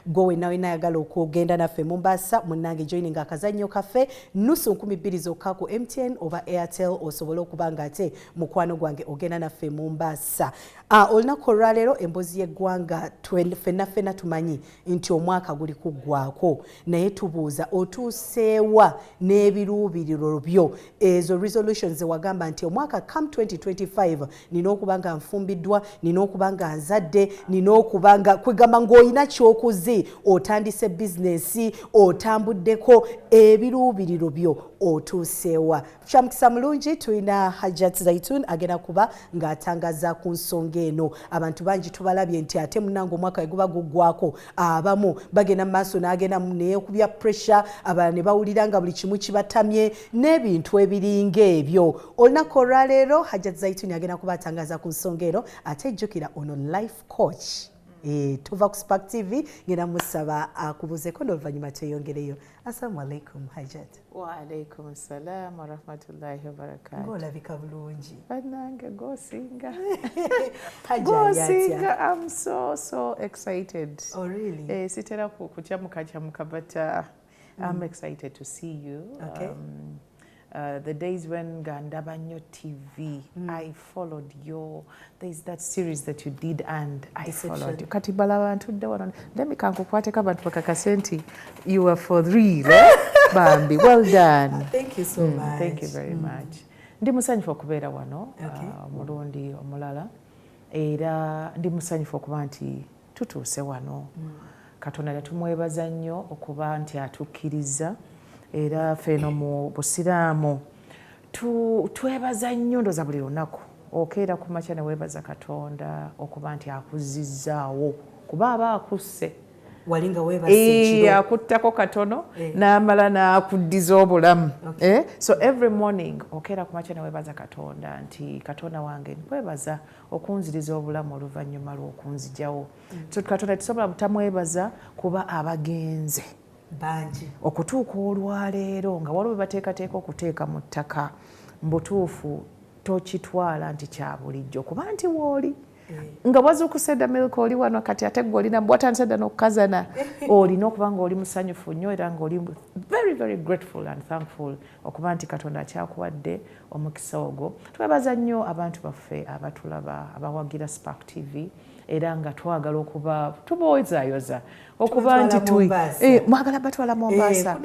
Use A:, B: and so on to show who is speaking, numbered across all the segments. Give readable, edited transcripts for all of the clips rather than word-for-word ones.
A: gowe nawe nayagala okugenda naffe Mombasa munnange joining akazannyo kaffe nusu 200 zokka ku MTN oba Airtel osobola okubanga ate mukwano gwange ogenda naffe Mombasa. Olunaku olwaleero emboozi y'eggwanga ffenna tumanyi nti omwaka guli kuggwaako naye tubuuza otuusewa n'ebiruubiriro byo ezo resolutions wagamba nti omwaka come 2025 nina okubanga nfumbiddwa nina okubanga nzadde nina okubanga kwegamba ng'olina ky'okuzi otandise bizinesi otambuddeko ebiruubiriro byo otuusewa. Kyamukisa mulungi tulina Hajjat Zaituni agenda kuba ng'atangaza ku nsonga eno. Abantu bangi tubalabye nti ate munango omwaka guba guggwaako abamu bagenda maaso n'agenda neekubya pressure abalala ne bawulira nga buli kimu kibatamye n'ebintu ebiringa ebyo. Olunaku olwaleero Hajjat Zaituni agenda kuba atangaza ku nsonga eno ate jjukira ono life coach. Tuva ku Spark TV ngenda musaba akubuzeeko n'oluvannyuma tweyongereyo. Assalamu alaikum Hajjat.
B: Wa alaikum assalam wa rahmatullahi wa barakatuh.
A: Ng'olabika bulungi.
B: Bannange gosinga.
A: Gosinga.
B: I'm so excited.
A: Oh really?
B: Sitera kuchamuka but I'm excited to see you.
A: Okay.
B: The days when Gandabanyo TV, I followed there's that series that you did and I followed you. Katibala bantu dewa ndemi kankukwateka abantu bakakasenti. You were for real, Bambi. Well done.
A: Thank you so much.
B: Thank you very much. Ndi musanyufu okubeera wano omulundi omulala era ndi musanyufu okuba nti tutuuse wano. Katonda tumwebaza nnyo okuba nti atukkiriza era feno mu busiraamu twebaza nnyo ndoza buli lunaku okeera ku makya ne weebaza Katonda okuba nti akuzzizaawo kuba aba akusse
A: walinga weebasa
B: akuttako katono n'amala n'akuddiza obulamu. So every morning okeera ku makya ne weebaza Katonda nti Katonda wange nkwebaza okunziriza obulamu oluvannyuma lw'okunzijawo. So Katonda tusobola butamwebaza kuba abagenze
A: bangi
B: okutuuka olwaleero nga waliwo bateekateeka okuteeka mu ttaka mbutuufu tokitwala nti kya bulijjo kuba nti wooli nga wazuukuse dda milk oli wano kati ate gwe olina bwatandise dda n'okukazana olina okuba ng'oli musanyufu nnyo era ng'oli very grateful and thankful okuba nti Katonda akyakuwadde omukisa ogwo. Twebaza nnyo abantu baffe abatulaba abawagira Spark TV era nga twagala okuba tuboozayoza okuba nti mwagala batwala Mombasa.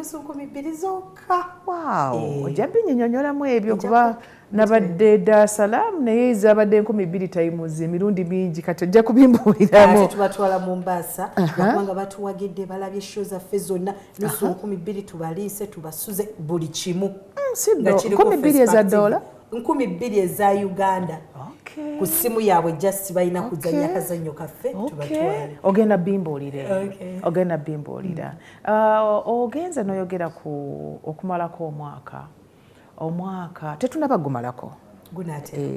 B: Wow, ojja binnyonnyolamu ebyo kuba nabadde Dar es Salaam naye zabadde 2,000 tayimuzi emirundi mingi kati ojja kubimbuuliramu.
A: Ate tubatwala Mombasa kubanga batuwagidde balabye show zaffe zonna nusu 2,000 tubaliise tubasuze buli kimu.
B: Siddo 2,000 eza dola
A: 2,000 eza Uganda. Ku ssimu yaabwe just balina kuzannya kazannyo kaffe tubatwale.
B: Ogenda bimbuulire. Ogenda bimbuulira. Ogenza n'oyogera ku okumalako omwaka tetunaba gumalako.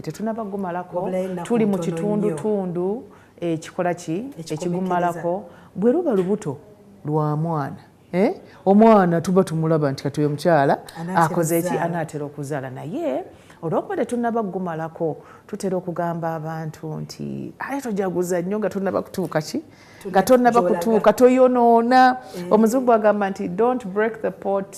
B: Tetunaba gumalako tuli mu kitundu ekikola ekigumalako bwe luba lubuto lwa mwana. Omwana tuba tumulaba nti kati oyo mukyala akoze eki anaatera okuzaala naye olwokuba tetunaba gumalako tutera okugamba abantu nti ate tojaguza nnyo nga tonnaba kutuuka nga tonnaba kutuuka toyonoona. Omuzungu agamba nti don't break the pot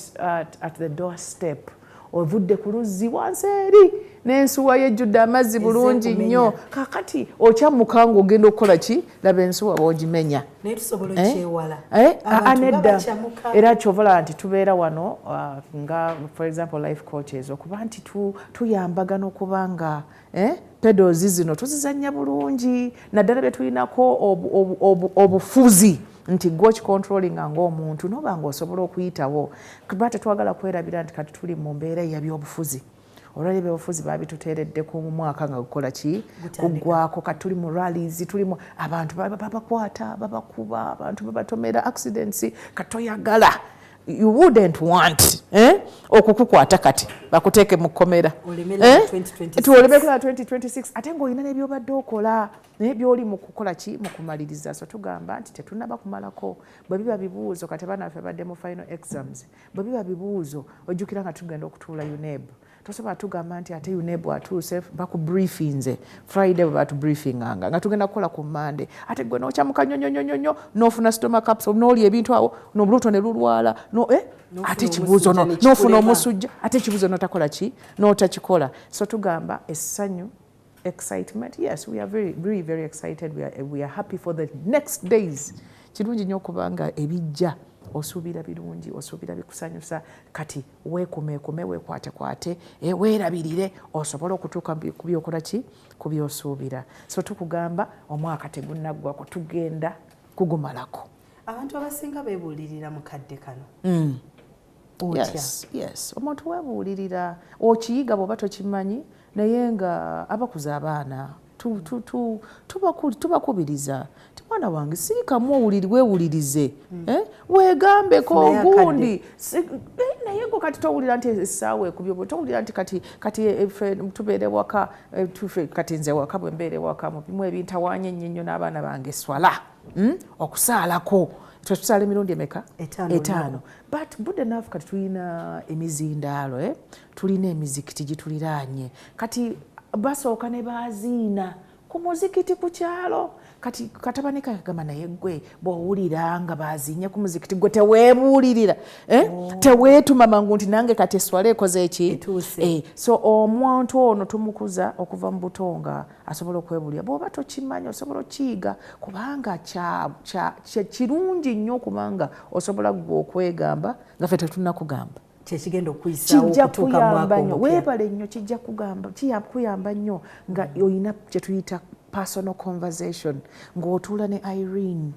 B: at the doorstep. Ovudde ku luzzi wansi eri n'ensuwa yejjudde amazzi bulungi nnyo kakati okyammuka ng'ogenda okukola ki laba ensuwa bw'ogimenya.
A: Naye tusobola okyewala.
B: Anedda era kyovala nti tubeera wano nga for example life coaches okuba nti tuyambagana okuba nga pedals zino tuzizannya bulungi naddala bye tulinako obufuzi nti gwe okikontrolinga ng'omuntu n'oba ng'osobola okuyitawo kuba tetwagala kwerabira nti kati tuli mu mbeera ey'ebyobufuzi. Olwali ebyobufuzi babituteeredde ku mwaka nga gukola ki guggwaako kati tuli mu rallies tulimu abantu babakwata babakuba abantu babatomera accidents kati toyagala you wouldn't want okukukwata kati bakuteeke mu kkomera tuolemekula 2026 ate ng'olina n'ebyobadde okola naye byoli mu kukola ki mu kumaliriza. So tugamba nti tetunaba kumalako bwe biba bibuuzo kati abaana baffe badde mu final exams bwe biba bibuuzo ojjukira nga tugenda okutuula UNEB tosobola tugamba nti ate UNEB atuuse bakubriefinze Friday bwe batubriefinganga nga tugenda kukola ku Monday ate gwe n'okyamuka nnyo n'ofuna stomach capsule n'olya ebintu awo n'obuluto ne lulwala ate ekibuuzo n'ofuna omusujja ate ekibuuzo n'otakola ki n'otakikola so tugamba essanyu excitement. Yes, we are very, very excited. We are happy for the next days. Kirungi nnyo kubanga ebijja osuubira birungi osuubira bikusanyusa kati weekumeekume weekwatekwate weerabirire osobola okutuuka ku byokola ki ku byosuubira. So tukugamba omwaka tegunnaggwako tugenda kugumalako.
A: Abantu abasinga beebuulirira mukadde kano.
B: Yes. Omuntu weebuulirira okiyiga bw'oba tokimanyi naye nga abakuza abaana tubakubiriza ti mwana wange siikamu weewulirize weegambeko ogundi naye gwe kati towulira nti essaawa ekubye towulira nti kati tubeere waka kati nze waka bwe mbeere waka mupimu ebintawaanya ennyo n'abaana bange swala okusaalako tusaala emirundi emeka 5 but good enough kati tulina emizindaalo tulina emizikiti gituliraanye kati basooka ne baziina ku muzikiti ku kyalo kati katabanika kagamba naye gwe bw'owulira nga baziinye ku muzikiti gwe teweebuulirira teweetuma mangu nti nange kati eswala ekoze eki so omuntu ono tumukuza okuva mu buto nga asobola okwebuulira bw'oba tokimanyi osobola okiyiga kubanga kirungi nnyo kubanga osobola gwe okwegamba nga ffe tetunnakugamba
A: kyekigenda okuyisaawo okutuuka mu mwaka omupya.
B: Weebale nnyo kijja kuyamba nnyo nga olina kye tuyita personal conversation ng'otuula ne Irene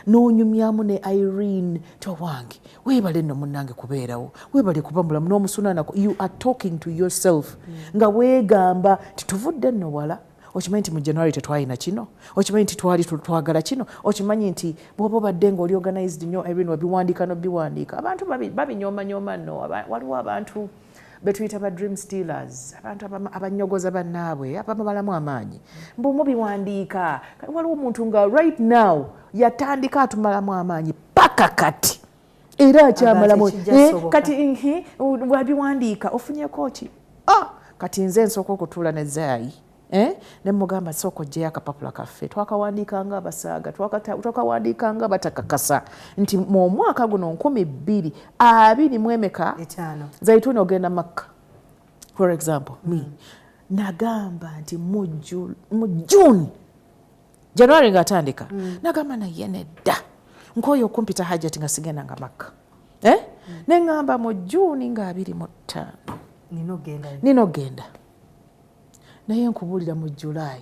B: n'onyumyamu ne Irene towange weebale nno munnange kubeerawo weebale kuba mulamu n'omusunanako you are talking to yourself nga weegamba tituvudde nno wala okimanyi nti mu January tetwalina kino okimanyi nti twagala kino okimanyi nti bw'oba obadde ng'oli organized nnyo Irene wabiwandiika n'obiwandiika abantu babinyooma nno waliwo abantu betuyita ba dream stealers abantu abanyogoza bannaabwe abamalamu amaanyi mbumu biwandiika waliwo omuntu nga right now yatandika atumalamu amaanyi paka kati era akyamalamu kati wabiwandiika ofunyeko ki kati nze nsooka okutuula ne Zaayi ne mugamba sooka oggyeyo akapapula kaffe twakawandiikanga abasaaga twakawandiikanga abatakakasa nti mu mwaka guno 2025 Zaituni ogenda Makka for example nagamba nti mu June January ng'atandika nagamba naye nedda nkooyo okumpita hajjati nga sigendanga Makka ne ngamba mu June nga 25 ninogenda naye nkubuulira mu July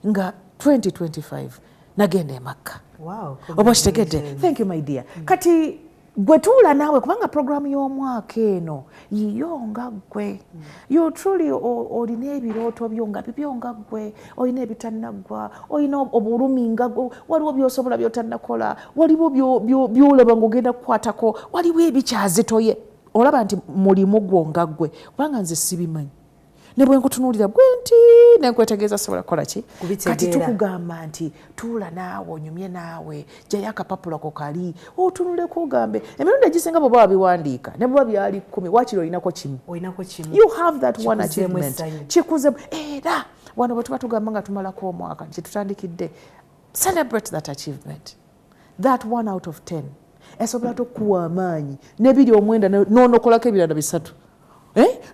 B: nga 2025 nagenda e Makka. Oba kitegedde? Thank you my dear. Kati gwe tuula naawe kubanga programu y'omwaka eno yiyo nga ggwe you truly olina ebirooto byo nga bibyo nga ggwe olina ebitannaggwa olina obulumi nga ggwe waliwo by'osobola by'otannakola waliwo by'olaba ng'ogenda kukwatako waliwo ebikyazitoye olaba nti mulimu gwo nga ggwe kubanga nze sibimanyi ne bwe nkutunuulira bwe nti ne nkwetegeeza sobola kukola ki kati tukugamba nti tuula naawe onyumye naawe gyayo akapapula ko kali otunuleko ogambe emirundi egisinga bw'oba wabiwandiika ne bw'oba byali 10 waakiri olinako kimu you have that one achievement kikuze era wano bwe tuba tugamba nga tumalako omwaka kye tutandikidde celebrate that achievement that 1 out of 10 esobola tokuwa amaanyi n'ebiri omwenda n'onokolako ebirala 3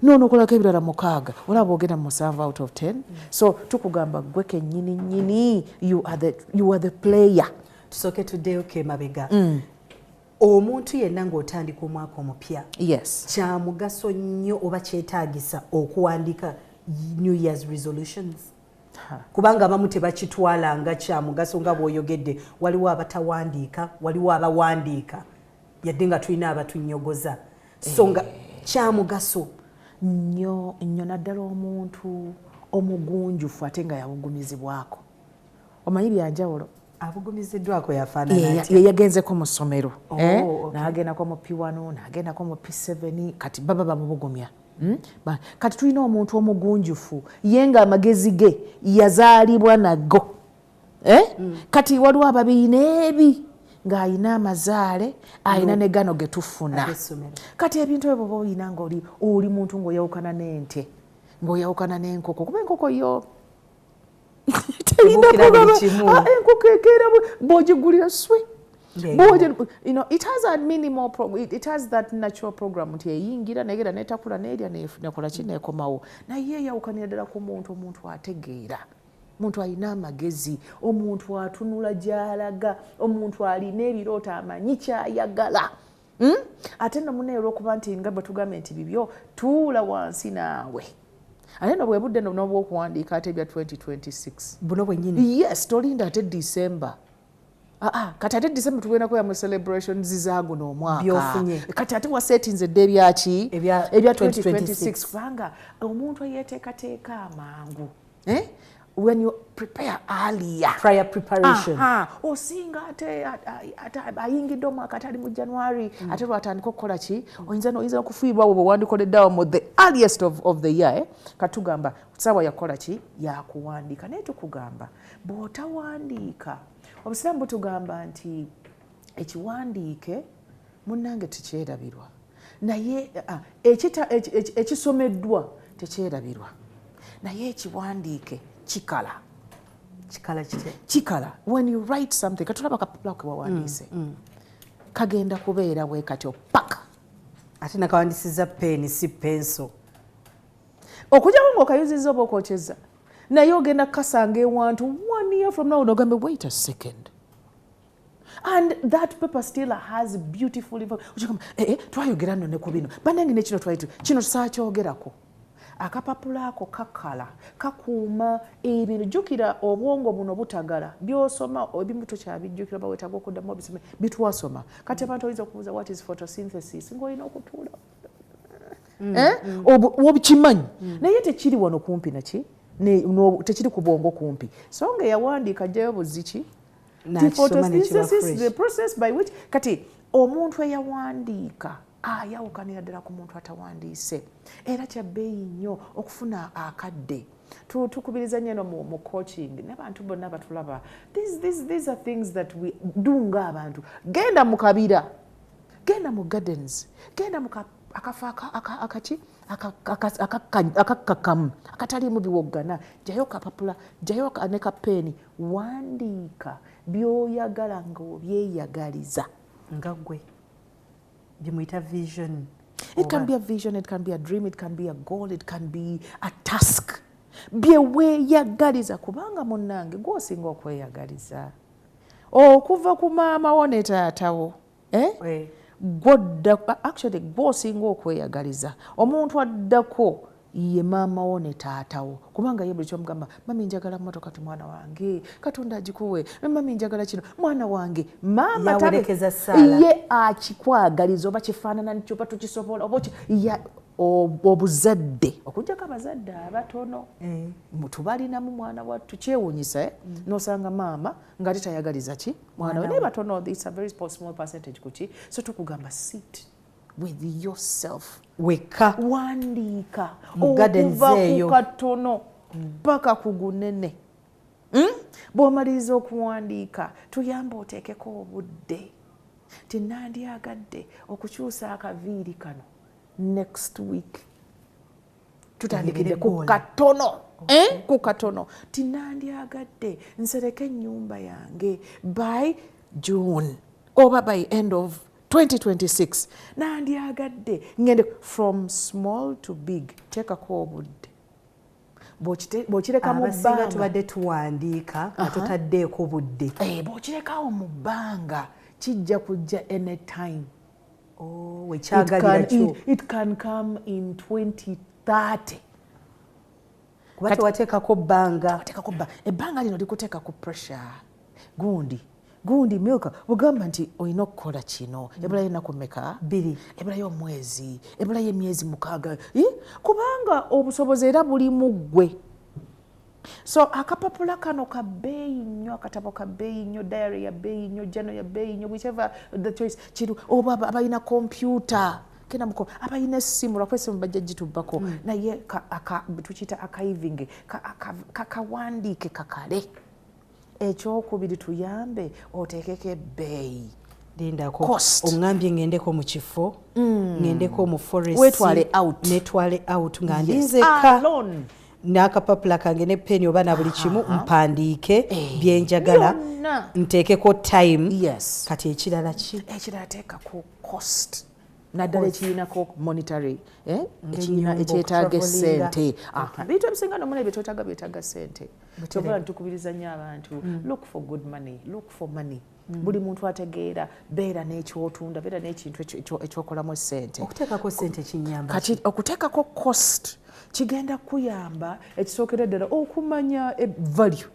B: n'onokolako ebirala 6 olaba ogenda mu 7 out of 10 so tukugamba gwe kennyini you are the player.
A: Tusooke tuddeyo Mabega. Omuntu yenna ng'otandika omwaka omupya kya mugaso nnyo oba kyetaagisa okuwandiika New Year's resolutions kubanga abamu tebakitwala nga kya mugaso nga bw'oyogedde waliwo abatawandiika waliwo abawandiika yadde nga tulina abatunyogoza so nga kya mugaso nnyo naddala omuntu omugunjufu ate nga yabugumizibwako omanyi byanjawulo abugumiziddwako yafaanana yagenzeko mu ssomero n'agendako mu P1 n'agendako mu P7 kati baba bamubugumya kati tulina omuntu omugunjufu ye nga amagezi ge yazaalibwa nago kati waliwo ababiina ebi
B: ng'ayina amazaale ayina ne gano ge tufuna kati ebintu ebyo bwe oyina ng'oli muntu ng'oyawukana n'ente ng'oyawukana n'enkoko kuba enkoko yo enkoko ekeera bw'ogigulira swi it has a minimal it has that natural program nti eyingira negera netakula nerya nekola ki nekomawo naye eyawukanira ddala ku omuntu ategeera omuntu alina amagezi omuntu atunula gy'alaga omuntu alina ebirooto amanyi kyayagala ate nno munaye olw'okuba nti nga bwe tugambye nti bibyo tuula wansi naawe ate no bwe budde n'obwokuwandiika ate ebya 2026
A: buno bwennyini
B: yes tolinda ate December kati ate December tugenda kuya mu celebrations zaago n'omwaka kati ate wasetinze dde ebyaki ebya 2026 kubanga omuntu eyeteekateeka amangu when you prepare earlier
A: prior preparation
B: osinga ate ayingidde omwaka atali mu January ate lwatandika okukola ki oyinza okufiibwawo bwe wandikoleddeawo mu the earliest of the year katugamba ssaawa yakola ki yakuwandiika naye tukugamba bw'otawandiika obusiraamu butugamba nti ekiwandiike munnange tekyerabirwa naye ekisomeddwa tekyerabirwa naye ekiwandiike kikala when you write something katulaba kapapula ke wawandiise kagenda kubeera bwe katyo paka
A: ate nakawandisiza peeni si penso
B: okujjawo ng'okayuzizza oba okokyeza naye ogenda kukasanga ewantu 1 year from now nogambe wait a second and that paper still has beautiful information twayogera nno ne ku bino bannange nekino kino saakyogerako akapapula ako kakala kakuuma ebintu jjukira obwongo buno butagala byosoma ebimu tokyabijjukira oba weetaaga okuddamu obisome bitwasoma kati abantu oyinza okubuuza what is photosynthesis ng'olina okutuula obukimanyi naye tekiri wano kumpi naki tekiri ku bwongo kumpi so nga yawandiika ajjayo buziki photosynthesis is the process by which kati omuntu eyawandiika ayawukanira ddala ku muntu atawandiise era kya bbeeyi nnyo okufuna akadde tukubiriza nnyo no mu coaching n'abantu bonna batulaba these are things that we do ng'abantu genda mu kabira genda mu gardens genda mu akafo akakakamu akataliimu biwoggana jjayo kapapula jjayo ne kapeeni wandiika by'oyagala ng'obyeyagaliza
A: nga ggwe bimuyita vision.
B: It can be a vision, it can be a dream, it can be a goal, it can be a task. Byeweyagaliza kubanga munnange gw'osinga okweyagaliza okuva ku maama wo ne taatawo actually gw'osinga okweyagaliza omuntu addako ye maama wo ne taatawo kubanga ye buli kyomugamba mami njagala mmotoka ti mwana wange Katonda agikuwe mami njagala kino mwana wange maama
A: yawelekeza Sala
B: ye akikwagaliza oba kifaanana nikyo oba tukisobola oba obuzadde okujjako abazadde abatono tubalinamu mwana wattu kyewuunyisa n'osanga maama ng'ate tayagaliza ki mwana we naye batono it's a very small percentage kuki so tukugamba sit with yourself
A: weka
B: wandiika
A: okuva
B: ku katono paka ku gunene bw'omaliriza okuwandiika tuyamba oteekeko obudde tinandyagadde okukyusa akaviiri kano next week tutandikire ku katono ku katono tinandyagadde nsereke ennyumba yange by June oba by end of 2026 nandyagadde ngende from small to big teekako obudde bw'okirekamu bbanga
A: tubadde tuwandiika nga totaddeeko budde
B: bw'okirekawo mu bbanga kijja kujja anytime
A: wekyagalira kyo
B: it can come in 2030
A: kuba tewateekako bbanga
B: ebbanga lino likuteeka ku pressure gundi milka bugamba nti olina okukola kino ebulayo ennaku mmeka 2 ebulayo omwezi ebulayo emyezi 6 kubanga obusobozi era buli mu ggwe so akapapula kano ka bbeeyi nnyo akatabo ka bbeeyi nnyo diary ya bbeeyi nnyo journal ya bbeeyi nnyo whichever the choice kiri oba abalina kompyuta abalina essimu lwakuba essimu bajja gitubbako naye tukiyita archiving kakawandiike kakale ekyokubiri tuyambe oteekeko ebbeeyi
A: lindako oŋŋambye ŋŋendeko mu kifo ŋŋendeko mu forest netwale out nga ndinzeka n'akapapula kange ne peni oba na buli kimu mpandiike byenjagala nteekeko time kati ekirala
B: teekako cost naddala ekirinako monetary ekyetaaga essente bintu ebisinga nomuna byetwetaaga byetaaga ssente kyova ntukubiriza nnyo abantu look for good money, look for money. Buli muntu ategeera beera n'ekyotunda beera n'ekintu ekyokolamu essente
A: okuteekako ssente kinyamba
B: kati okuteekako cost kigenda kuyamba ekisookera ddala okumanya value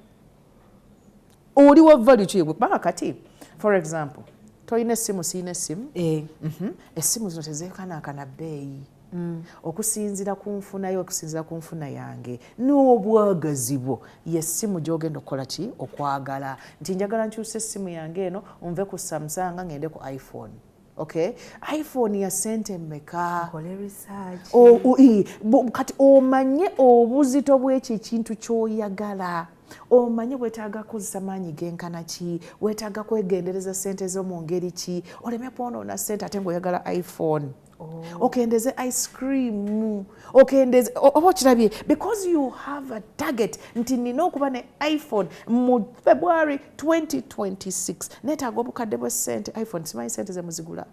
B: oli wa value kiyebwe kubanga kati for example toyina essimu siina essimu essimu zino tezeekanaakana bbeeyi okusinziira ku nfunayo okusinziira ku nfuna yange n'obwagazi bwo yessimu gy'ogenda okukola ki okwagala nti njagala nkyusa essimu yange eno nve ku Samsung ngende ku iPhone. Okay, iPhone ya sente mmeka kati omanye obuzito bw'ekyo ekintu ky'oyagala omanye weetaaga kukozesa maanyi genkana ki weetaaga kwegendereza ssente zo mu ngeri ki oleme kwonoona ssente ate ng'oyagala iPhone okendeze ice cream okendeze oba okirabye because you have a target nti nina okuba ne iPhone mu February 2026 neetaaga obukadde bwe ssente iPhone simanyi ssente ze muzigula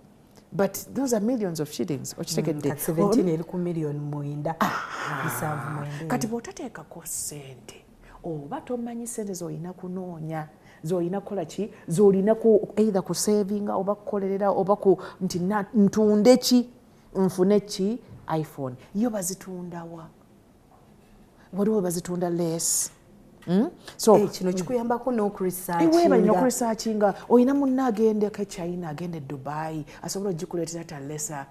B: but those are millions of shillings okitegedde
A: 17 eri ku million 9
B: kati bw'otateekako ssente oba tomanyi ssente z'olina kunoonya z'olina kukola ki z'olina either ku savinga oba kukolerera oba ku nti ntunde ki nfune ki iPhone yo bazitundawa waliwo bazitunda less
A: so kino kikuyambako
B: n'okuresearchinga olina munna agendeko e China agende Dubai asobola ogikuleetera talesa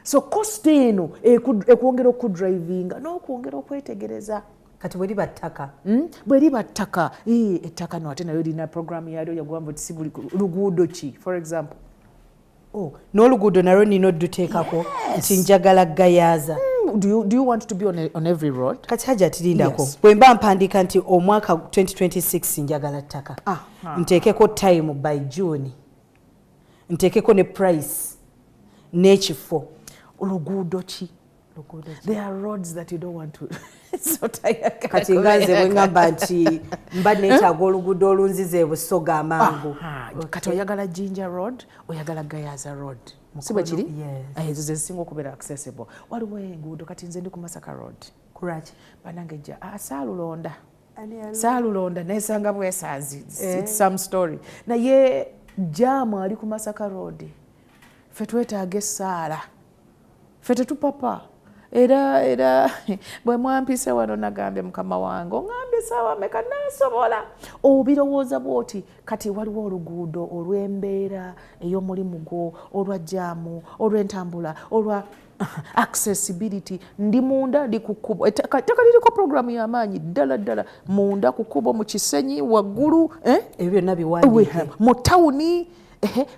B: so cost eno ekwongera okudrivinga n'okwongera okwetegereza
A: kati bweriba ttaka
B: bweriba ttaka ettaka no ate nayo lina programu yalyo yagwamba ti si buli luguudo ki for example
A: n'oluguudo nalwo nina odduteekako nti njagala gayaaza
B: do you want to be on every road
A: kati haja tirindako bwe mba mpandiika nti omwaka 2026 njagala ttaka nteekeko time by June nteekeko ne price n'ekifo
B: oluguudo ki there are roads that you don't want to
A: kati nga nze bwe ngamba nti mba neetaaga oluguudo olunziza ebusoga amangu
B: kati oyagala Jinja Road oyagala Gayaza Road si bwe kiri ezo ze zisinga okubeera accessible waliwo enguudo kati nze ndi ku Masaka Road
A: kuraki
B: banange jja saalulonda nesanga bwesaazi it's some story naye jaamu ali ku Masaka Road ffe twetaaga essaala ffe tetupapa era bwe mwampise wano nagambye mukama wange oŋambye essaawa meka nasobola obirowooza bwoti kati waliwo oluguudo olw'embeera ey'omulimu gwo olwa jaamu olw'entambula olwa accessibility ndi munda ndi ku kkubo ettaka liriko programu y'amaanyi ddala munda ku kkubo mu Kisenyi waggulu
A: ebyo byonna biwandiike
B: mu tawuni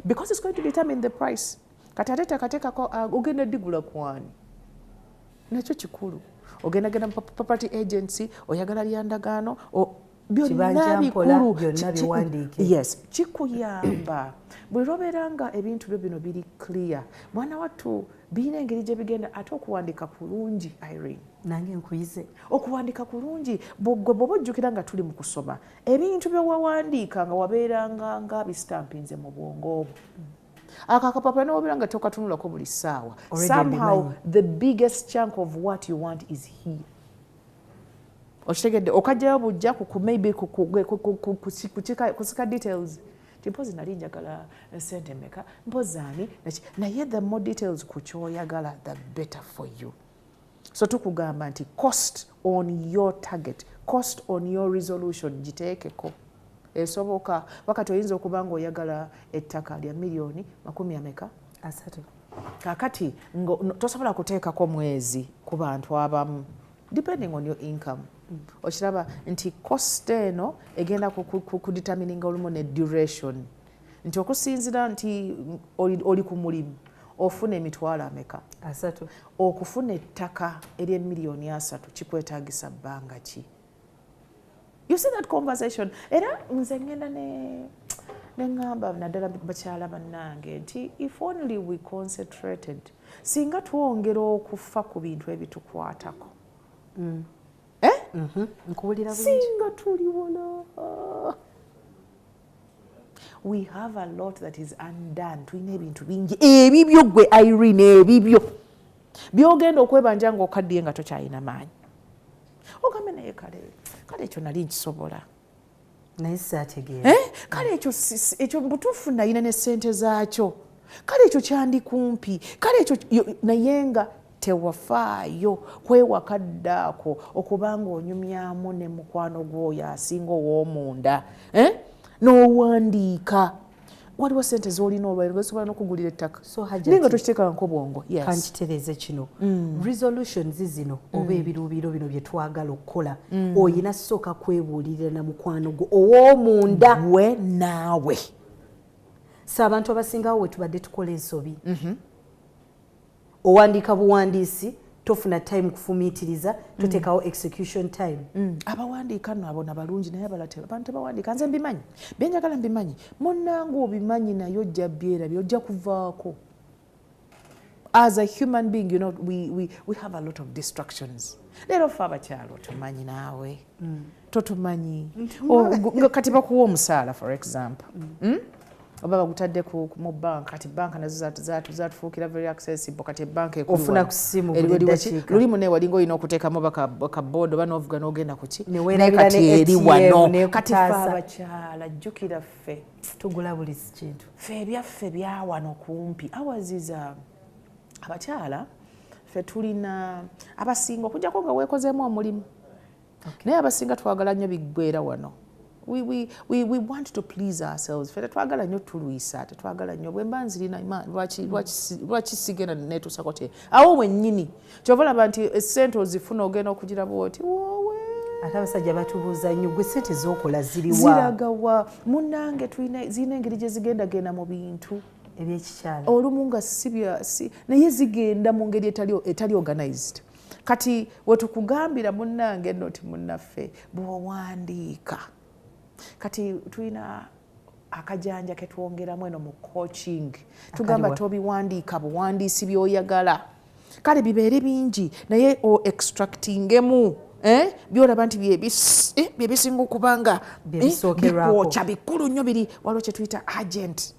B: because it's going to determine the price kati ate tekateekako ogenda digula kwani nakyo kikulu ogenda genda property agency oyagala lyandagaano byonna bikulu yes kikuyamba buli lwobeera nga ebintu byo bino biri clear mwana wattu birina engeri gye bigenda ate okuwandiika kulungi Irene
A: nange nkuyize
B: okuwandiika kulungi bw'oba ojjukira nga tuli mu kusoma ebintu byewawandiika nga wabeeranga nga bisitampinze mu bwongo obwo akakapapula n'obeera nga tokatunulako buli ssaawa somehow the biggest chunk of what you want is here okitegedde okajjayo bujja maybe kusika details ti mpozi nali njagala sente meka mpozi ani naye the more details ku kyoyagala the better for you so tukugamba nti cost on your target cost on your resolution giteekeko esoboka wakati oyinza okuba nga oyagala ettaka lya miliyoni 30 kakati tosobola kuteekako mwezi ku bantu abamu depending on your income okiraba nti cost eno egenda kudetermininga olumu ne duration nti okusinzira nti oli ku mulimu ofuna emitwalo ameka
A: 3
B: okufuna ettaka ery'emiliyoni 3 kikwetaagisa bbanga ki You see that conversation. Era nze ngenda nengamba naddala bakyala bannange nti if only we concentrated singa twongera okufa ku bintu ebitukwatako singa tuliwona. We have a lot that is undone. Tulina ebintu bingi ebibyo gwe Irene ebibyo byogenda okwebanja ng'okaddiye nga tokyalina maanyi ogambe naye kale ekyo nali nkisobola
A: naye saategeera
B: kale ekyo butuufu nayina ne ssente zaakyo kale ekyo kyandikumpi kale ekyo naye nga tewafaayo kwewakaddaako okubanga onyumyamu ne mukwano gwoyo asinga ow'omunda n'owandiika waliwo ssente z'olina olwairo osobola n'okugulira ettaka naye nga tokiteekanko bwongo.
A: Kankitereeze kino resolutions zino oba ebiruubiro bino bye twagala okukola oyina sooka kwebuulirira na mukwano gwo ow'omunda
B: we naawe.
A: So abantu abasingawo we tubadde tukola ensobi owandiika buwandiisi tofuna time kufumiitiriza toteekawo execution time.
B: Abawandiika nno abona balungi naye abalatera abantu tebawandiika nze mbimanyi byenjagala mbimanyi munnange obimanyi naye ojja byerabye ojja kuvaako. As a human being, you know, we have a lot of distractions. Leero ffe abakyala otumanyi naawe totumanyi kati bakuwa omusaala for example oba bagutadde mu bank kati bank nazo zatufuukira very accessible kati bank
A: ofuna ku ssimu
B: lulimu ne walinga olina okuteekamu bakaboodo oba n'ovuga n'ogenda ku ki
A: kati
B: eri wano kati ffe abakyala jjukira ffe
A: tugula buli kintu
B: ffe ebyaffe byawano kumpi awaziza abakyala ffe tulina abasinga okujjako nga weekozeemu omulimu naye abasinga twagala nnyo biggweera wano. We want to please ourselves. Fete twagala nnyo tulwisa tetwagala nnyo bwe mba nzirina lwaki sigenda neetuusako te awo wennyini kyova olaba nti essente ozifuna ogenda okugira bwoti wowe
A: ate abasajja batubuuza nnyo gwe ssente z'okola ziriwa
B: ziragawa munnange zirina engeri gye zigendagenda mu bintu
A: ebyekikyala
B: olumu nga naye zigenda mu ngeri etali organized. Kati wetukugambira munnange nno ti munnaffe bw'owandiika kati tulina akajanja ketwongeramu eno mu coaching tugamba tobiwandiika buwandiisi byoyagala kale bibeere bingi naye o extractingemu byolaba nti byebisinga okubanga bikwokya bikulu nnyo biri waliwo kye tuyita agent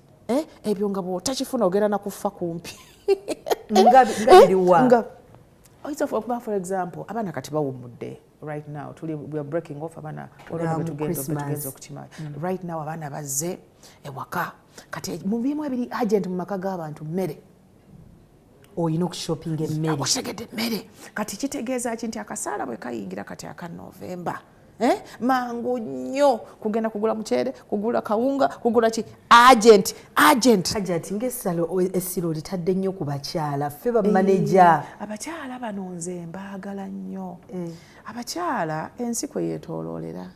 B: ebyo nga bw'otakifuna ogenda nakufa kumpi
A: nga biriwa
B: for example abaana kati bawummudde right now we are breaking off abaana tugenza okukimala right now abaana bazze ewaka kati mubiemu ebiri agent mu maka g'abantu mmere
A: oyina okushoppinga emmere
B: okutegedde emmere kati kitegeeza ki nti akasaala bwe kayingira kati aka November mangu nnyo kugenda kugula muceere kugula kawunga kugula ki agent ng'essiro litadde nnyo ku bakyala ffe bamaneja abakyala bano nze mbaagala nnyo abakyala ensi kwe yeetooloolera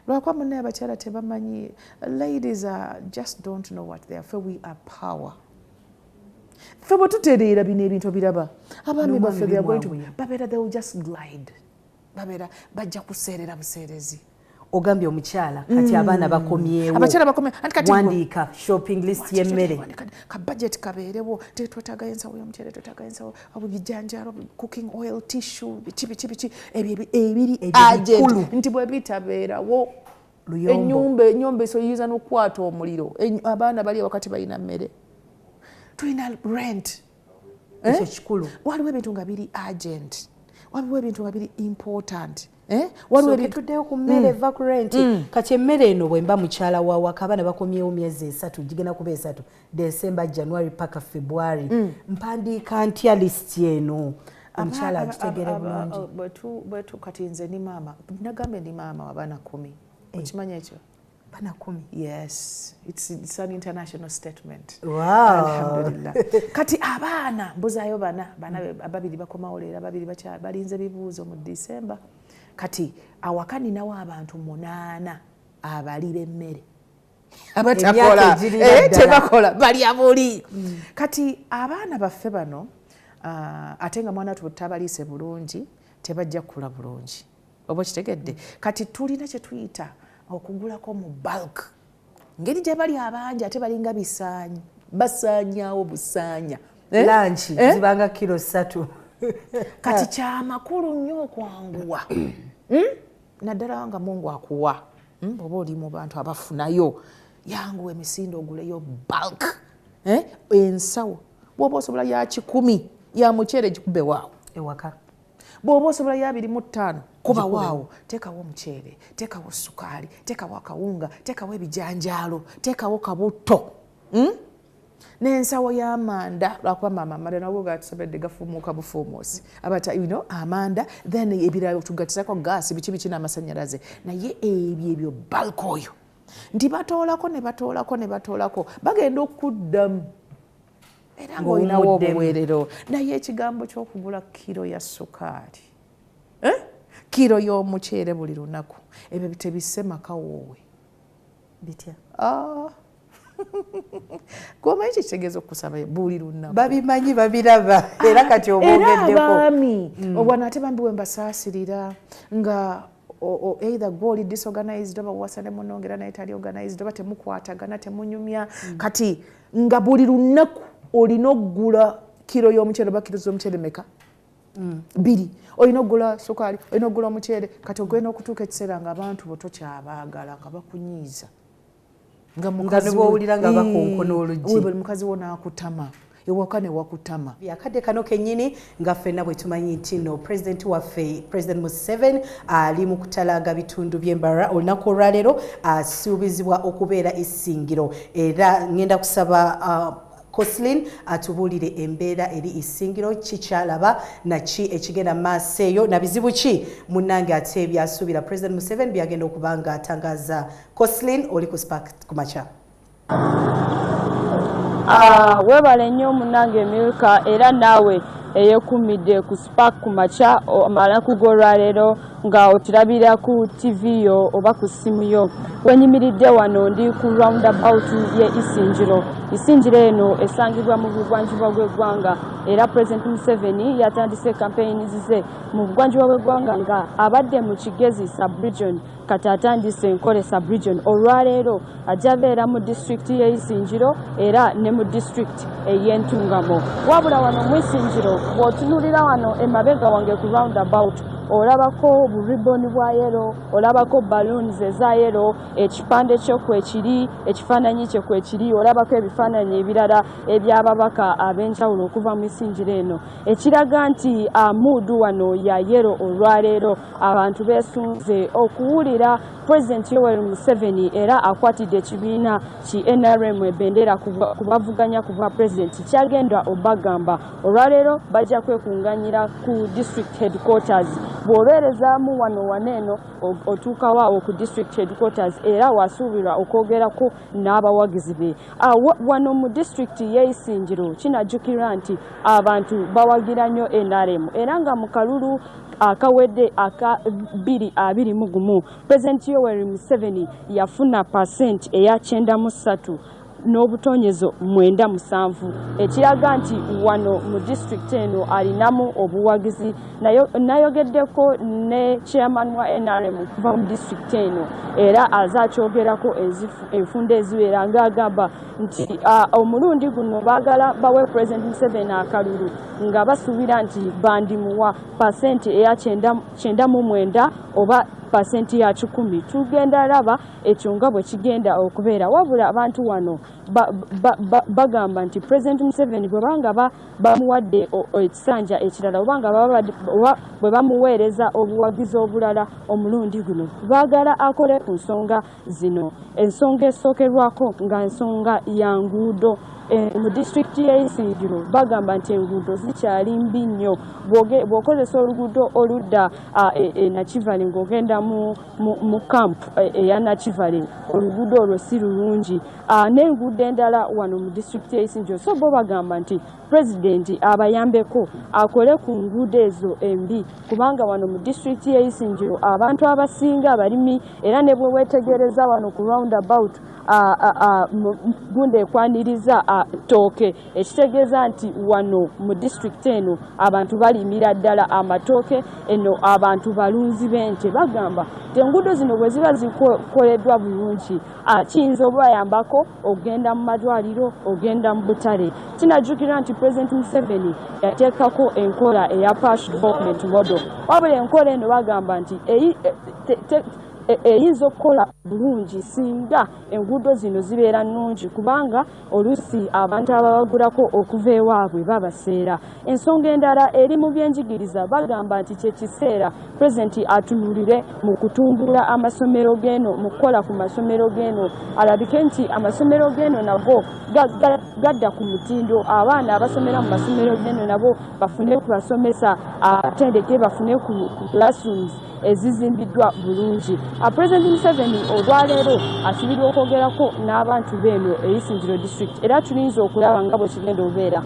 B: lwakuba munnaye abakyala tebamanyi ladies just don't know what they are ffe we are power ffe bwe tutereera bino ebintu biraba abaami baffe babeera they will just glide babeera bajja kuseerera buseerezi
A: ogambye omukyala kati abaana bakomyewo
B: abakyala
A: wandiika shopping list y'emmere
B: ka budget kabeerewo twetaaga ensawo y'omuceere twetaaga ensawo obubijanjaalo cooking oil tissue biki ebiri agent nti bwe bitabeerawo ennyumba esoyiza n'okukwata omuliro abaana bali wakati balina mmere tulina rent
A: ekyo kikulu
B: waliwo ebintu nga biri agent waliwo ebintu nga biri important
A: tuddeyo ku mmere eva ku rent kati emmere eno bwe mba mukyala wawaka abaana bakomyewo myezi 3 gigenda kuba 3 December January paka February mpandiika ntya list eno omukyala agitegere bulungi
B: bwetu kati nze ni maama nagambe ndi maama w'abaana 10 okimanya ekyo
A: bana 10
B: yes it's an international statement
A: wow
B: alhamdulillah kati abaana mbuzaayo bana babiri bakomawo leero babiri balinze bibuuzo mu December kati awaka ninawo abantu 8 abalira emmere abatakola tebakola balya buli kati abaana baffe bano ate nga mwana tutabaliise bulungi tebajja kukula bulungi oba kitegedde kati tulina kye tuyita okugulako mu bulk ngeri gye bali abangi ate balinga bisaanyi basaanyaawo busaanya
A: lanchi zibanga kilo 3
B: kati kyamakulu nnyo okwanguwa naddala nga Mungu akuwa oba oli mu bantu abafunayo yanguwa emisinde oguleyo bulk ensawo bw'oba osobola ya 10 ya muceere gikube waawo
A: ewaka
B: bw'oba osobola ya 25 kuba waawo teekawo omuceere teekawo sukaali teekawo akawunga teekawo ebijanjaalo teekawo kabuto n'ensawo y'amanda lwakuba maama amanda nabwo gatusobedde gafuumuuka bufuumuusi abata amanda then ebirala tugatisako gaasi biki n'amasannyalaze naye ebyo bulk oyo nti batoolako ne batoolako bagenda okuddamu era ng'olinawo obuweerero naye ekigambo ky'okugula kiro ya sukaali kiro y'omuceere buli lunaku ebyo tebisse maka woowe
A: bitya
B: gwomanyi kitegeeza okusaba buli lunaku
A: babimanyi babiraba era kati obongeddeko
B: era abaami obwana ate bambi wembasaasirira nga either gwoli disorganized oba wasane munongera naye tali organized oba temukwatagana temunyumya kati nga buli lunaku olina okugula kiro y'omuceere oba kiro z'omuceere meka 2 olina okugula sukaali olina okugula omuceere kati ogenda okutuuka ekiseera nga abantu bo tokyabaagala nga bakunyiiza nga
A: nebwowulira nga bakonkona oluggi
B: buli mukazi wo n'akutama ewaka ne wakutama
A: yakadde kano kennyini nga ffenna bwe tumanyi nti no pulezidenti waffe President Museveni ali mu kutalaga bitundu by'embara olunaku olwaleero asuubizibwa okubeera essingiro era ngenda kusaba Koslin atubuulire embeera eri essingiro kikyalaba naki ekigenda maaso eyo na bizibu ki munnange ate byasuubira President Museveni byagenda okuba nga atangaza. Koslin oli ku Spark ku makya.
C: Webale nnyo munnange Emilka era naawe eyekumidde ku Spark ku makya amalaku g'olwaleero nga oturabira ku TV yo oba ku ssimu yo. Wenyimiridde wano ndi ku roundabout ye Isingiro eno esangibwa mu bugwanjuba bw'eggwanga era President Museveni yatandise campaigns ze mu bugwanjuba bw'eggwanga nga abadde mu Kigezi sub-region kati atandise Nkole sub-region olwaleero ajja beera mu district ye Isingiro era ne mu district ey'Entungamo. Wabula wano mu Isingiro bw'otunulira wano emabega wange ku roundabout olabako buriboni bwa yero olabako balloons eza yero ekipande kyo kwekiri ekifaananyi kye kwekiri olabako ebifaananyi ebirala ebyababaka ab'enjawulo okuva mu Isingiro eno ekiraga nti amuudu wano ya yero olwaleero abantu beesunze okuwulira President Yoweri Museveni era akwatidde ekibiina ki NRM ebendera kubavuganya ku bwa President kyagenda obagamba olwaleero bajja kwekunganyira ku district headquarters bw'olwerezaamu wano waneeno otuuka waawo ku district headquarters era wasuubirwa okwogerako n'abawagizi be. Wano mu district y'Isingiro kinajjukirwa nti abantu bawagira nnyo NRM era nga mu kalulu akawedde aka 2021 President Yoweri Museveni yafuna % eya 93 n'obutonyezo 97 ekiraga nti wano mu district eno alinamu obuwagizi nayogeddeko ne chairman wa NRM kuva mu district eno era azakyogerako enfunda eziwera ng'agamba nti omulundi guno baagala bawe President Museveni akalulu nga basuubira nti bandimuwa % eya 99 oba % ya 10 tugenda laba ekyo nga bwe kigenda okubeera wabula abantu wano bagamba nti President Museveni bwebanga bamuwadde ekisanja ekirala obanga bwe bamuweereza obuwagizi obulala omulundi guno baagala akole ku nsonga zino ensonga esookerwako nga ensonga ya nguudo mu district y'Isingiro bagamba nti enguudo zikyali mbi nnyo bw'okozesa oluguudo oludda Nakivale ng'ogenda mu camp eya Nakivale oluguudo olwo si lulungi n'enguudo endala wano mu district y'Isingiro so bo bagamba nti President abayambeko akole ku nguudo ezo embi kubanga wano mu district y'Isingiro abantu abasinga abalimi era ne bwe weetegereza wano ku roundabout gundi ekwaniriza tooke ekitegeeza nti wano mu district eno abantu balimira ddala amatooke eno abantu balunzi b'ente bagamba enguudo zino bwe ziba zikoleddwa bulungi kiyinza obayambako ogenda mu malwaliro ogenda mu butale kinajjukira nti President Museveni yateekako enkola eya Parish Development Model wabula enkola eno bagamba nti eyinza okukola bulungi singa enguudo zino zibeera nnungi kubanga oluusi abantu ababagulako okuva ewaabwe babaseera ensonga endala eri mu byenjigiriza bagamba nti kyekiseera pulezidenti atunuulire mu kutumbula amasomero g'eno mu kukola ku masomero g'eno alabike nti amasomero g'eno nago gadda ku mutindo abaana abasomera mu masomero g'eno nabo bafune kubasomesa atendeke bafune ku classrooms ezizimbiddwa bulungi President Museveni olwaleero asibirwa okwogerako n'abantu b'eno ey'Isingiro district era tuyinza okulaba nga bwe kigenda obeera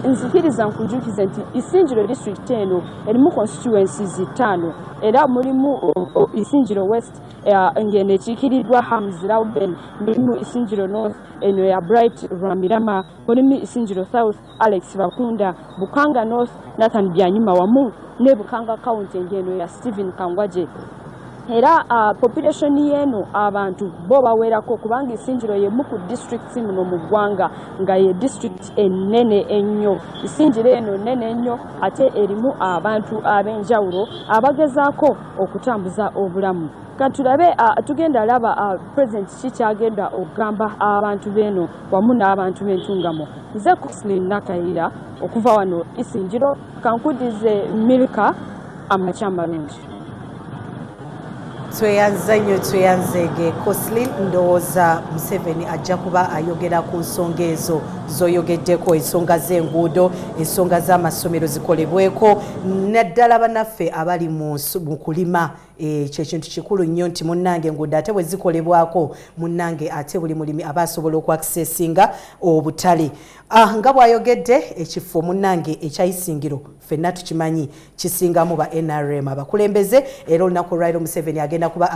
C: nzikiriza nkujukize nti Isingiro district eno erimu constituencies 5 era mulimu Isingiro West ng'eno ekiikiriddwa Hams Rauben mulimu Isingiro North eno ya Bright Rwamirama mulimu Isingiro South Alex Bakunda Bukanga North Nathan Byanyima wamu ne Bukanga County ng'eno ya Stephen Kangwaje era population yeno abantu bo bawerako kubanga Isingiro yemu ku district muno mu ggwanga nga ye district ennene ennyo Isingiro eno nnene ennyo ate erimu abantu ab'enjawulo abagezaako okutambuza obulamu katulabe tugenda laba president kikyagenda okugamba abantu b'eno wamu n'abantu b'entungamo nze Kuslin Nakayira okuva wano Isingiro kankudize Milka amachamalungi
A: tweyanza nnyo tweyanzege Koslin ndowooza Museveni ajja kuba ayogera ku nsonga ezo zoyogeddeko ensonga z'enguudo ensonga z'amasomero zikolebweko naddala bannaffe abali mu kulima kyekintu kikulu nnyo nti munnange enguudo ate bwe zikolebwako munnange ate buli mulimi aba asobola okwakisesinga obutale nga bw'ayogedde ekifo munnange ekyayisingiro ffenna tukimanyi kisingamu ba NRM abakulembeze era olunaku olwaliro Museveni agenda kuba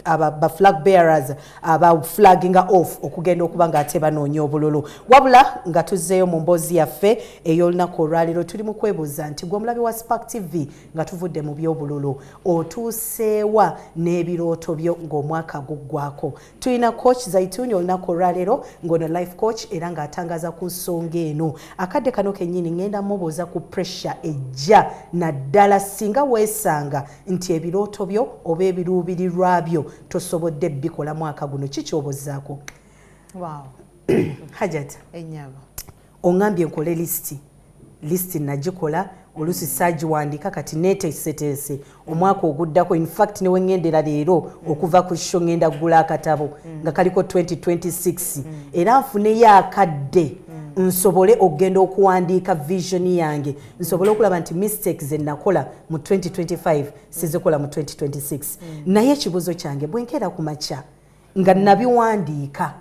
A: aba flag bearers aba flagging off okugenda okuba ng'ate banoonya obululu wabula nga tuzzeeyo mu mboozi yaffe ey'olunaku olwaliro tuli mu kwebuuza nti gwe omulabi wa Spark TV nga tuvudde mu by'obululu otuusewa n'ebirooto byo ng'omwaka guggwaako tulina coach Zaituni olunaku olwaliro ng'ono life coach era ng'atangaza ku nsonga eno akadde kano kennyini ngenda mubuuza ku pressure ejja naddala singa weesanga nti ebirooto byo oba ebiruubirirwa byo tosobodde bikola mwaka guno kikyobozaako
B: wow
A: Hajat
B: enyabo
A: ongambye nkole listi nagikola olusi saagiwandiika kati neeteeseteese omwaka oguddako in fact ne wengendera leero okuva ku show ngenda kugula akatabo nga kaliko 2026 era nfuneyo akadde nsobole okugenda okuwandiika vision yange nsobole okulaba nti mistakes ze nakola mu 2025 sizikola mu 2026 naye ekibuzo kyange bwenkeera ku makya nga nabiwandiika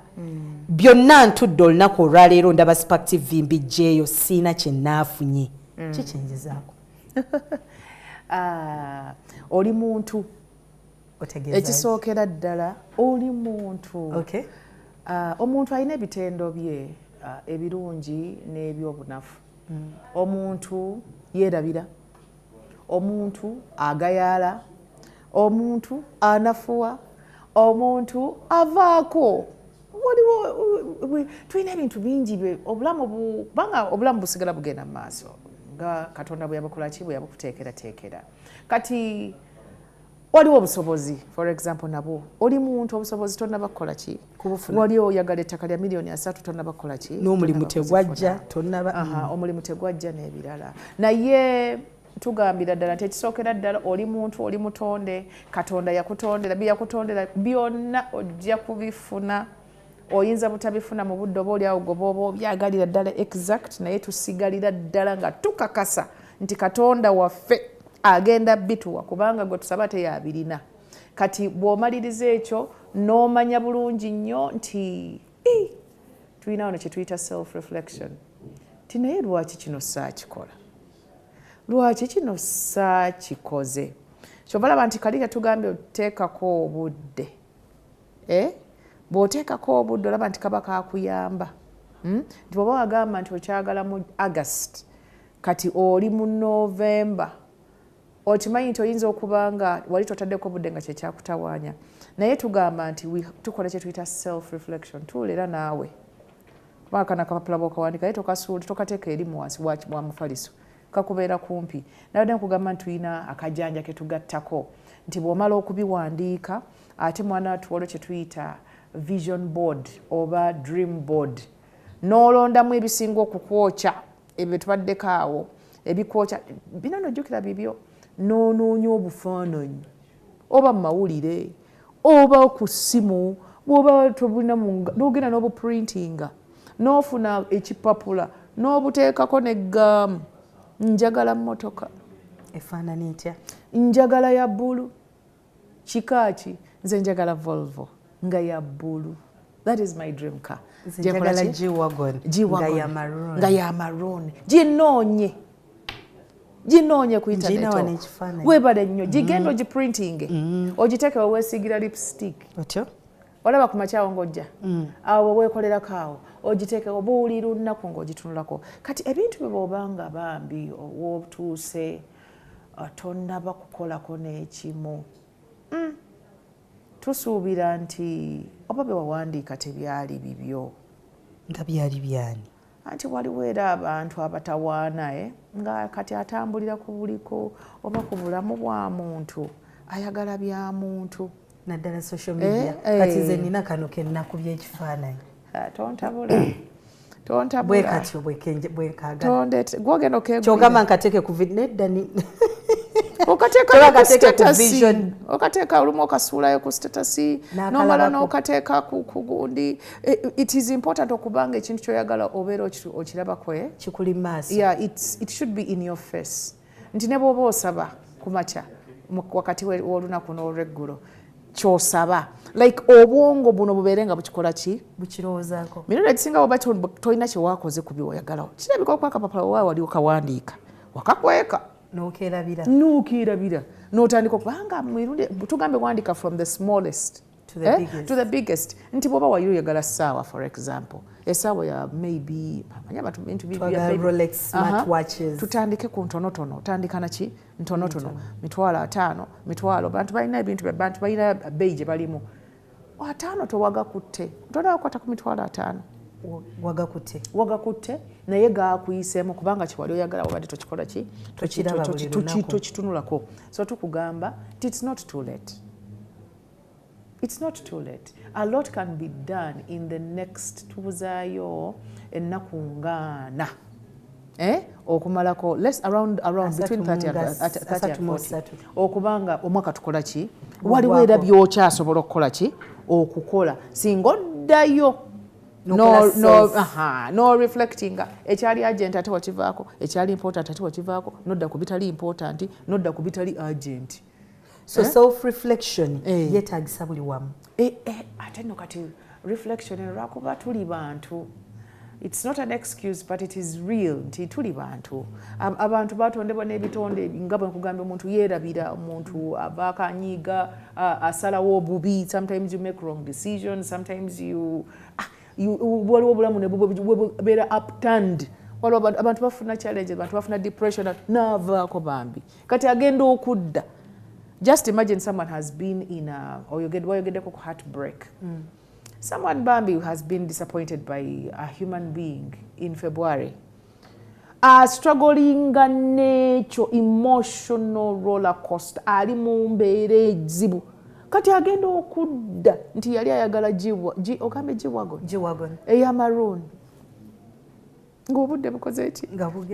A: byonna ntudde olunaku olwaleero ndaba Spark TV mbijjeeyo siina kye naafunye kikyenjezaako
B: oli muntu ekisookera ddala oli muntu omuntu alina ebitendo bye ebirungi n'ebyobunafu omuntu yeerabira omuntu agayaala omuntu anafuwa omuntu avaako tulina ebintu bingi obulamu busigala bugenda mu maaso nga Katonda bwe yabukolaki bwe yabukuteekerateekera kati waliwo obusobozi for example nabwo oli muntu obusobozi tonnaba kukola ki wali oyagala ettaka lya miliyoni 3 tonnaba kukola ki
A: n'omulimu tegwajja
B: omulimu tegwajja n'ebirala naye tugambira ddala nti ekisookera ddala oli muntu oli mutonde Katonda yakutondera byeyakutondera byonna ojja kubifuna oyinza butabifuna mu budde oba oliawo goba obyagalira ddala exact naye tusigalira ddala nga tukakasa nti Katonda waffe agenda bituwa kubanga gwe tusaba teyabirina kati bw'omaliriza ekyo n'omanya bulungi nnyo nti tulina wano kye tuyita self reflection ti naye lwaki kino saakikola lwaki kino saakikoze kyobalaba nti kali katugambye oteekako obudde bw'oteekako obudde olaba nti kaba kakuyamba nti bw'oba wagamba nti okyagala mu August kati oli mu November okimanyi nti oyinza okuba nga wali totaddeko obudde nga kyekyakutawaanya naye tugamba nti tukola kye tuyita self reflection tuula era naawe kubanga kana akapapula bw'okawandika naye tokasuula tokateeka erimu wansi wa mufaliso kakubeera kumpi nabadde nkugamba nti tulina akajanja ke tugattako nti bw'omala okubiwandiika ate mwana watuwolo kye tuyita vision board oba dream board n'olondamu ebisinga okukwokya ebyo tubaddeko awo ebikwokya bino nojjukira bibyo n'onoonya obufaananyi oba mu mawulire oba ku ssimu bw'oba tobulina n'ogenda n'obuprintinga n'ofuna ekipapula n'obuteekako n'eggaamu njagala mmotoka
A: efaanana etya
B: njagala ya bbulu kikaaki nze njagala Volvo nga ya bbulu that is my dream car
A: njagala G-Wagon
B: nga ya maroon ginoonye ku internet webale nnyo gigenda ogiprinting ogiteeke weweesiigira lipstick
A: otyo
B: olaba ku makyawo ng'ojja awo weekolerako awo ogiteeke obuwuli lunaku ng'ogitunulako kati ebintu bye bw'oba nga bambi wootuuse tonnaba kukolako n'ekimu tusuubira nti oba bye wawandiika tebyali bibyo
A: nga byali byani
B: anti waliwo era abantu abatawaana nga kati atambulira ku buliko oba ku bulamu bwa muntu ayagala bya muntu
A: naddala social media kati nze nina kano kennaku by'ekifaananyi
B: tontabula
A: bwe katyo bwekagala
B: gwogenda okegulira
A: kyogamba nkateeke ku nedda
B: okateeka olumu okasuulayo ku status n'omala n'okateeka ku gundi it is important okubanga ekintu ky'oyagala obeera okirabako
A: kikuli maaso
B: it should be in your face nti ne bw'oba osaba ku makya wakati w'olunaku n'olweggulo ky'osaba like obwongo buno bubeere nga bukikola ki
A: bukirowoozaako
B: mirundi egisinga bwoba tolina kye waakoze ku byoyagalawo kirabika okuba akapapula oba wali okawandiika wakakweka nuukirabira n'otandika okubanga tugambe wandiika from the smallest to the biggest nti bw'oba wali oyagala ssaawa for example essaawa ya maybe tutandike ku ntonotono otandika naki ntonotono mitwalo 5 mitwalo bantu balina ebintu bantu balina bbeeyi gye balimu 5 towagakutte tonakwata ku mitwalo 5 wagakutte naye gaakuyiseemu kubanga kiwali oyagala wabadde tokikola ki tokitunulako so tukugamba it's not too late. It's not too late. A lot can be done in the next tuzaayo ennaku ngaana okumalako less around between 30 and 40 okubanga omwaka tukola ki waliwo era byokyasobola okukola ki okukola singa oddayo no reflecting ekyali agent ate wakivaako ekyali important ate wakivaako nodda ku bitali important nodda ku bitali agent
A: so self reflection yeetagisa buli wamu
B: ate nno kati reflection lwakuba tuli bantu it's not an excuse but it is real nti tuli bantu abantu batondebwa n'ebitonde nga bwe nkugambye omuntu yeerabira omuntu avaako anyiiga asalawo obubi sometimes you make wrong decisions sometimes waliwo obulamu ne bubeera upturned waliwo abantu bafuna challenge abantu bafuna depression naavaako bambi kati agenda okudda. Just imagine someone has been in a heartbreak. Someone Bambi has been disappointed by a human being in February. Struggling nature, emotional roller coaster. Ali mu mbeera ezibu. Kati agenda okudda nti yali ayagala okambe G-Wagon. Eya maroon. Ng'obudde bukoze eki?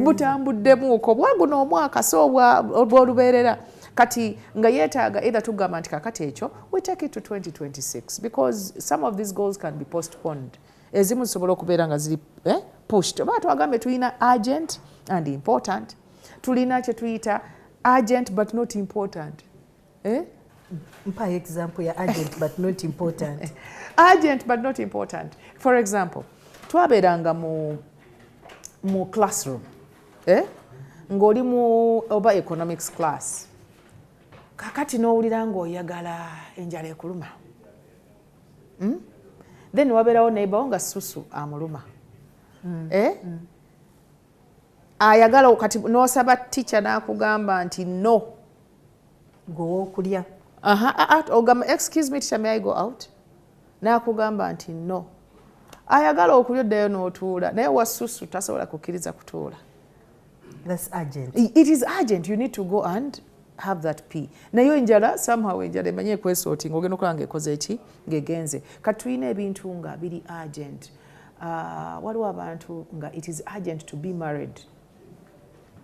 B: Butambuddemu okwo bwaguno omwaka so obw'olubeerera. Kati nga yeetaaga either tugamba nti kakati ekyo we take it to 2026 because some of these goals can be postponed. Ezimu zisobola okubeera nga ziri pushed. Oba twagambe tulina urgent and important. Tulina kye tuyita urgent but not important.
A: Mpa example ya urgent but not important.
B: Urgent but not important. For example, twabeeranga mu classroom. Ng'oli mu oba economics class. Kakati n'owulira ng'oyagala enjala ekuluma. then wabeerawo neighbor nga susu amuluma ayagala kati n'osaba teacher n'akugamba nti no
A: gwokulya
B: ogamba excuse me teacher may I go out n'akugamba nti no ayagala okulya oddayo n'otuula naye wasusu tasobola kukkiriza kutuula.
A: That's urgent.
B: It is urgent. You need to go and have that pee. Nayo enjala somehow enjala emanye kwesorting ogenda okola ng'ekoze eki ng'egenze. Kati tulina ebintu nga biri urgent. Waliwo abantu nga it is urgent to be married.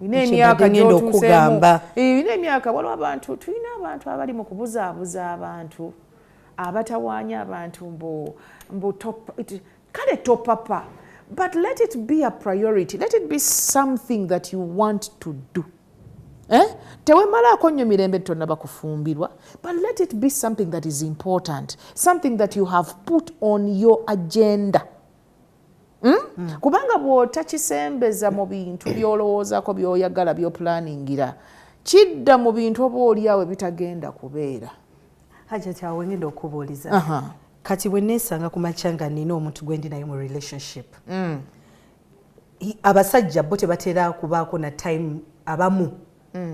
B: Emyaka gy'otuuseemu. Ina emyaka waliwo abantu tulina abantu abali mu kubuzaabuza abantu abatawaanya abantu mbu kale topapa. But let it be a priority. Let it be something that you want to do. Tewemalaako nnyo mirembe tonnaba kufumbirwa. But let it be something that is important. Something that you have put on your agenda. Kubanga bw'otakisembeza mu bintu by'olowoozaako by'oyagala by'opulaningira kidda mu bintu oba oliawo bitagenda kubeera.
A: Hajjati awo ngenda okubuuliza. Kati bwe neesanga ku makya nga nina omuntu gwe ndi naye mu relationship. Abasajja bo tebatera kubaako na time abamu.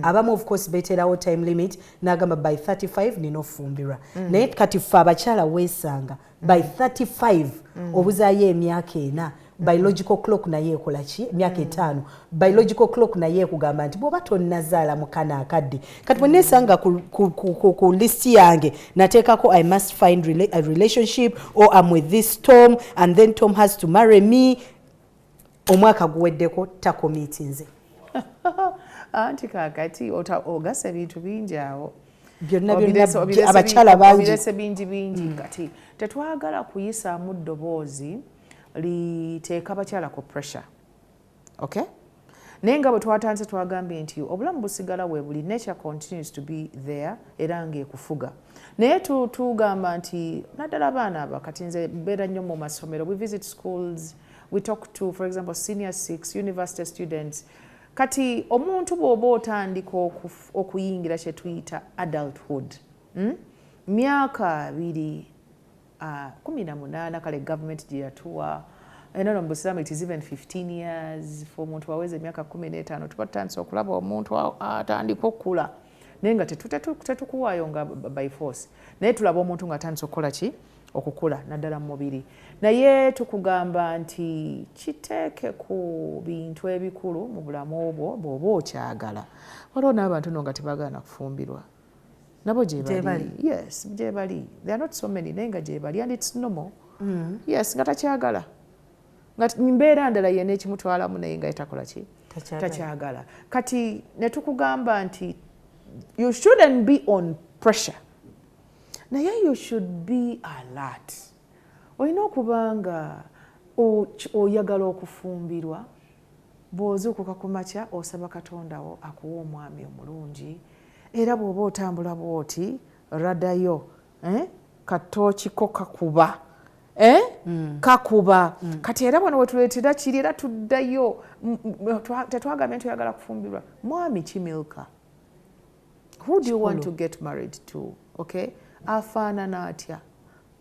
A: Abamu of course beeterawo time limit n'agamba by 35 nina ofumbirwa. Naye kati ffe abakyala weesanga by 35 obuzaayo emyaka 4. Biological clock naye ekola ki emyaka 5. Biological clock naye ekugamba nti bw'oba tonnazaala mu kana akadde. Kati bwe neesanga ku list yange nateekako I must find a relationship or I'm with this Tom and then Tom has to marry me. Omwaka guweddeko takomiti nze.
B: Anti kakati ogasa ebintu bingi awo.
A: Byonna abakyala bangi.
B: Obirese bingi kati tetwagala kuyisaamu ddoboozi liteeka abakyala ku pressure. Okay? Naye nga bwe twatandise twagambye nti obulamu busigala we buli, nature continues to be there era ng'ekufuga. Naye tugamba nti naddala abaana aba kati nze mbeera nnyo mu masomero. We visit schools, we talk to, for example, senior 6 university students. Kati omuntu bw'oba otandika okuyingira kye tuyita adulthood. Myaka 18 kale government gye yatuwa. No, mu Busiramu it is even 15 years for omuntu waweze emyaka 15 tuba tutandise okulaba omuntu atandika okukula. Naye nga tetukuwaayo nga by force. Naye tulaba omuntu ng'atandise okukola ki? Okukula naddala mu mubiri. Naye tukugamba nti kiteeke ku bintu ebikulu mu bulamu obwo bw'oba okyagala. Waliwo n'abantu no nga tebagaana kufumbirwa. Nabo gye bali. Yes, gye bali. There are not so many naye nga gye bali and it's normal. Yes, nga takyagala. Nga mbeera ndala yenna ekimutwalamu naye nga etakola ki? Takyagala. Kati ne tukugamba nti you shouldn't be on pressure. Naye you should be alert. Olina okuba nga oyagala okufumbirwa, bw'ozuukuka ku makya osaba Katonda wo akuwa omwami omulungi, era bw'oba otambula bw'oti radayo katookiko kakuba. Kakuba. Kati era wano we tuleetera kiri era tuddayo. Tetwagambye nti oyagala kufumbirwa. Mwami Kimilka, who do you want to get married to? Okay? Afaanana atya?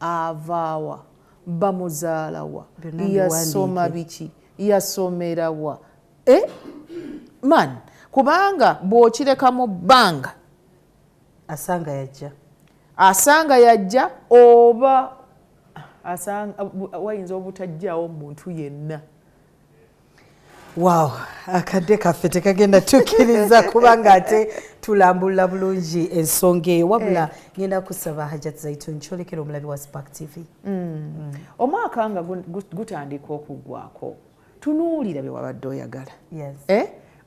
B: Avaawa? Bamuzaalawa? Yasoma biki? Yasomerawa? Man, kubanga bw'okirekamu bbanga asanga yajja oba wayinza obutajjaawo omuntu yenna.
A: Wow, akadde kaffe tekagenda tukkiriza kubanga ate tulambulula bulungi ensonga eyo. Wabula ngenda kusaba Hajjati Zaituni kyolekera omulabi wa Spark TV.
B: Omwaka nga gutandika okugwako tunuulira bye wabadde oyagala.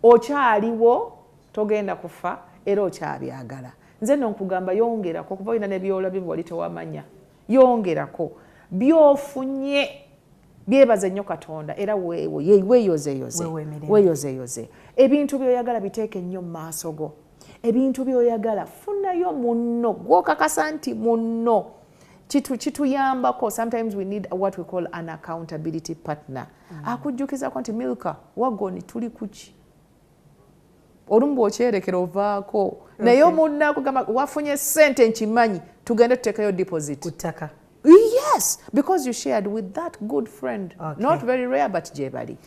B: Okyaliwo togenda kufa era okyabyagala. Nze nno nkugamba yongerako kuba olina nebyolabye wali tewamanya. Yongerako byofunye byebaze nnyo Katonda era weeyozeeyoze. Ebintu byoyagala biteeke nnyo mu maaso go. Ebintu byoyagala funayo munno gwokakasa nti munno kituyambako. Sometimes we need what we call an accountability partner. Akujjukizako nti Milka wagoni tuli kuki. Olumu bw'okyerekera ovaako. Naye omunna akugamba wafunye ssente nkimanyi tugende tuteekayo deposit.
A: Kutaka.
B: Yes, because you shared with that good friend. Okay. Not very rare, but jebali.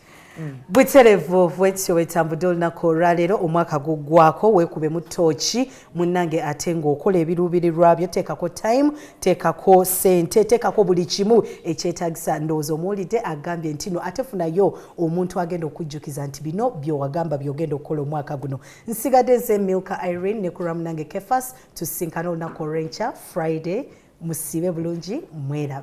A: Bwiterevu bwetyo wetambudde olunaku olwaleero omwaka gugwaako weekube mu ttooki munnange ate ng'okola ebiruubirirwa byo teekako time teekako ssente teekako buli kimu ekyetaagisa ndowooza omuwulidde agambye nti no ate funayo omuntu agenda okujjukiza nti bino byowagamba byogenda okukola omwaka guno. Nsigadde nze Milka Irene ne kura munnange Kefas tusinkana olunaku olw'enkya Friday musiibe bulungi mweraba.